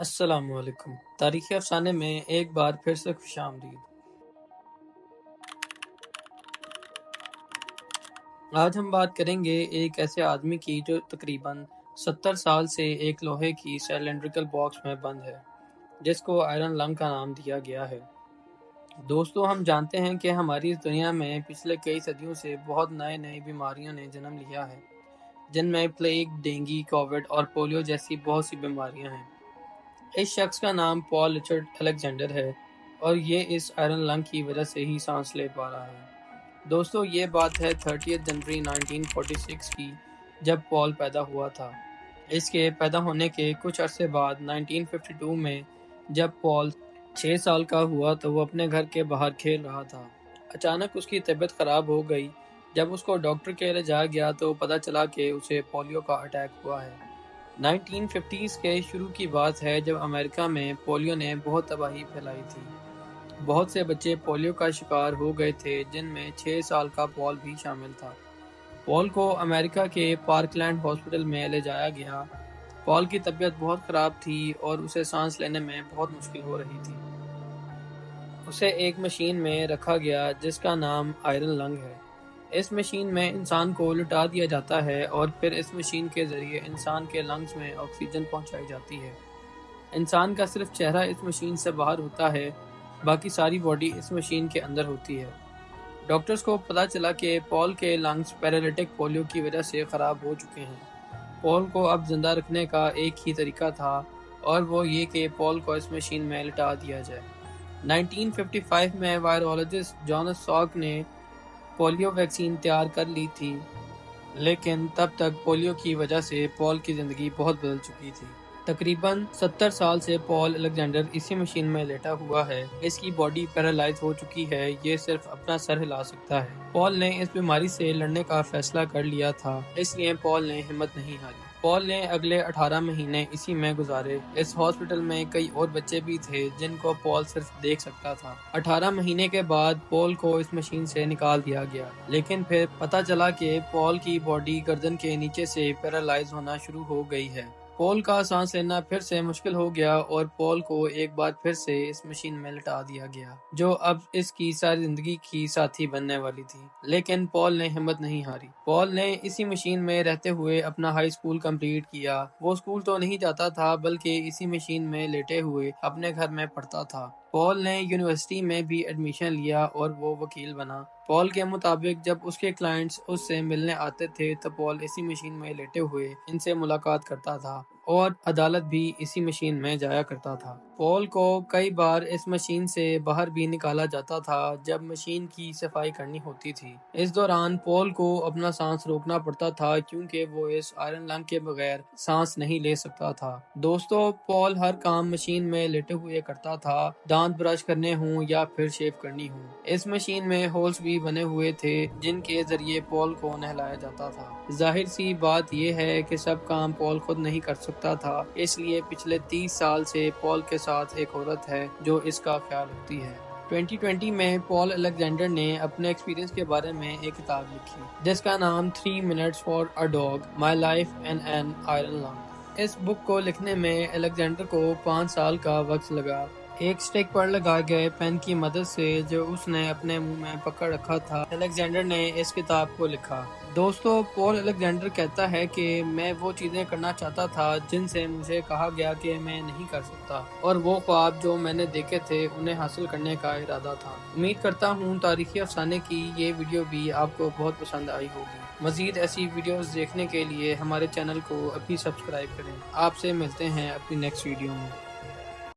السلام علیکم۔ تاریخی افسانے میں ایک بار پھر سے خوش آمدید۔ آج ہم بات کریں گے ایک ایسے آدمی کی جو تقریباً 70 سال سے ایک لوہے کی سلنڈریکل باکس میں بند ہے، جس کو آئرن لنگ کا نام دیا گیا ہے۔ دوستو، ہم جانتے ہیں کہ ہماری اس دنیا میں پچھلے کئی صدیوں سے بہت نئے بیماریوں نے جنم لیا ہے، جن میں پلیگ، ڈینگی، کووڈ اور پولیو جیسی بہت سی بیماریاں ہیں۔ اس شخص کا نام پال رچرڈ الیگزینڈر ہے، اور یہ اس آئرن لنگ کی وجہ سے ہی سانس لے پا رہا ہے۔ دوستو، یہ بات ہے 30 جنوری 1946 کی، جب پال پیدا ہوا تھا۔ اس کے پیدا ہونے کے کچھ عرصے بعد 1952 میں جب پال 6 سال کا ہوا تو وہ اپنے گھر کے باہر کھیل رہا تھا۔ اچانک اس کی طبیعت خراب ہو گئی۔ جب اس کو ڈاکٹر کے لے جایا گیا تو پتہ چلا کہ اسے پولیو کا اٹیک ہوا ہے۔ 1950s کے شروع کی بات ہے، جب امریکہ میں پولیو نے بہت تباہی پھیلائی تھی۔ بہت سے بچے پولیو کا شکار ہو گئے تھے، جن میں 6 سال کا پال بھی شامل تھا۔ پال کو امریکہ کے پارک لینڈ ہاسپٹل میں لے جایا گیا۔ پال کی طبیعت بہت خراب تھی اور اسے سانس لینے میں بہت مشکل ہو رہی تھی۔ اسے ایک مشین میں رکھا گیا جس کا نام آئرن لنگ ہے۔ اس مشین میں انسان کو لٹا دیا جاتا ہے اور پھر اس مشین کے ذریعے انسان کے لنگز میں آکسیجن پہنچائی جاتی ہے۔ انسان کا صرف چہرہ اس مشین سے باہر ہوتا ہے، باقی ساری باڈی اس مشین کے اندر ہوتی ہے۔ ڈاکٹرز کو پتہ چلا کہ پال کے لنگز پیرالائٹک پولیو کی وجہ سے خراب ہو چکے ہیں۔ پال کو اب زندہ رکھنے کا ایک ہی طریقہ تھا، اور وہ یہ کہ پال کو اس مشین میں لٹا دیا جائے۔ 1955 میں وائرولوجسٹ جانس ساک نے پولیو ویکسین تیار کر لی تھی، لیکن تب تک پولیو کی وجہ سے پال کی زندگی بہت بدل چکی تھی۔ تقریباً 70 سال سے پال الیگزینڈر اسی مشین میں لیٹا ہوا ہے۔ اس کی باڈی پیرالائز ہو چکی ہے، یہ صرف اپنا سر ہلا سکتا ہے۔ پال نے اس بیماری سے لڑنے کا فیصلہ کر لیا تھا، اس لیے پال نے ہمت نہیں ہاری۔ پال نے اگلے 18 مہینے اسی میں گزارے۔ اس ہاسپٹل میں کئی اور بچے بھی تھے جن کو پال صرف دیکھ سکتا تھا۔ 18 مہینے کے بعد پال کو اس مشین سے نکال دیا گیا، لیکن پھر پتہ چلا کہ پال کی باڈی گردن کے نیچے سے پیرالائز ہونا شروع ہو گئی ہے۔ پال کا سانس لینا پھر سے مشکل ہو گیا اور پال کو ایک بار پھر سے اس مشین میں لٹا دیا گیا، جو اب اس کی ساری زندگی کی ساتھی بننے والی تھی۔ لیکن پال نے ہمت نہیں ہاری۔ پال نے اسی مشین میں رہتے ہوئے اپنا ہائی اسکول کمپلیٹ کیا۔ وہ اسکول تو نہیں جاتا تھا، بلکہ اسی مشین میں لیٹے ہوئے اپنے گھر میں پڑھتا تھا۔ پال نے یونیورسٹی میں بھی ایڈمیشن لیا اور وہ وکیل بنا۔ پال کے مطابق جب اس کے کلائنٹس اس سے ملنے آتے تھے تو پال اسی مشین میں لیٹے ہوئے ان سے ملاقات کرتا تھا، اور عدالت بھی اسی مشین میں جایا کرتا تھا۔ پال کو کئی بار اس مشین سے باہر بھی نکالا جاتا تھا جب مشین کی صفائی کرنی ہوتی تھی۔ اس دوران پال کو اپنا سانس روکنا پڑتا تھا کیونکہ وہ اس آئرن لنگ کے بغیر سانس نہیں لے سکتا تھا۔ دوستو، پال ہر کام مشین میں لیٹے ہوئے کرتا تھا، دانت برش کرنے ہوں یا پھر شیو کرنی ہوں۔ اس مشین میں ہولز بھی بنے ہوئے تھے جن کے ذریعے پال کو نہلایا جاتا تھا۔ ظاہر سی بات یہ ہے کہ سب کام پال خود نہیں کر سکتا تھا، اس لیے پچھلے 30 سال سے پال کے ساتھ ایک عورت ہے جو اس کا خیال رکھتی ہے۔ 2020 میں پال الیگزینڈر نے اپنے ایکسپیرینس کے بارے میں ایک کتاب لکھی جس کا نام 3 Minutes for a Dog: My Life in an Iron Lung۔ اس بک کو لکھنے میں الیگزینڈر کو 5 سال کا وقت لگا۔ ایک سٹک پر لگائے گئے پین کی مدد سے جو اس نے اپنے منہ میں پکڑ رکھا تھا، الیگزینڈر نے اس کتاب کو لکھا۔ دوستو، پال الیگزینڈر کہتا ہے کہ میں وہ چیزیں کرنا چاہتا تھا جن سے مجھے کہا گیا کہ میں نہیں کر سکتا، اور وہ خواب جو میں نے دیکھے تھے انہیں حاصل کرنے کا ارادہ تھا۔ امید کرتا ہوں تاریخی افسانے کی یہ ویڈیو بھی آپ کو بہت پسند آئی ہوگی۔ مزید ایسی ویڈیوز دیکھنے کے لیے ہمارے چینل کو ابھی سبسکرائب کریں۔ آپ سے ملتے ہیں اپنی نیکسٹ ویڈیو میں۔